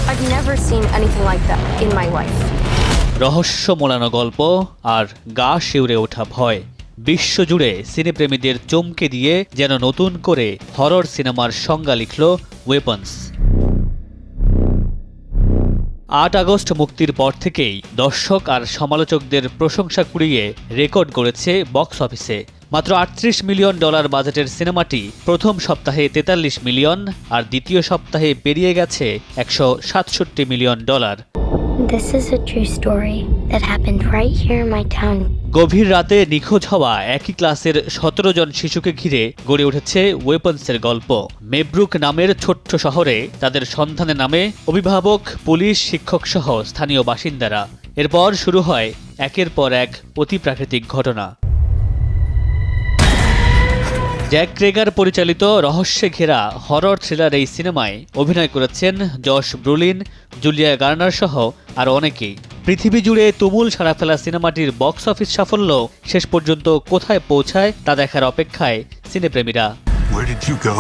I've never seen anything like that in my life. রহস্য মোড়ানো গল্প আর গা শিউরে ওঠা ভয় বিশ্বজুড়ে সিনেপ্রেমীদের চমকে দিয়ে যেন নতুন করে হরর সিনেমার সংজ্ঞা লিখল ওয়েপন্স। ৮ আগস্ট মুক্তির পর থেকেই দর্শক আর সমালোচকদের প্রশংসা কুড়িয়ে রেকর্ড গড়েছে বক্স অফিসে। মাত্র $৩৮ মিলিয়ন বাজেটের সিনেমাটি প্রথম সপ্তাহে ৪৩ মিলিয়ন আর দ্বিতীয় সপ্তাহে পেরিয়ে গেছে $১৬৭ million. This is a true story that happened right here in my town. গভীর রাতে নিখোঁজ হওয়া একই ক্লাসের ১৭ জন শিশুকে ঘিরে গড়ে উঠেছে ওয়েপন্সের গল্প। মেব্রুক নামের ছোট্ট শহরে তাদের সন্ধানে নামে অভিভাবক, পুলিশ, শিক্ষক সহ স্থানীয় বাসিন্দারা। এরপর শুরু হয় একের পর এক অতিপ্রাকৃতিক ঘটনা। জ্যাক ক্রেগার পরিচালিত রহস্যে ঘেরা হরর থ্রিলার এই সিনেমায় অভিনয় করেছেন জশ ব্রুলিন, জুলিয়া গার্নার সহ আরও অনেকেই। পৃথিবী জুড়ে তুমুল সাড়া ফেলা সিনেমাটির বক্স অফিস সাফল্য শেষ পর্যন্ত কোথায় পৌঁছায় তা দেখার অপেক্ষায় সিনেপ্রেমীরা। Where did you go?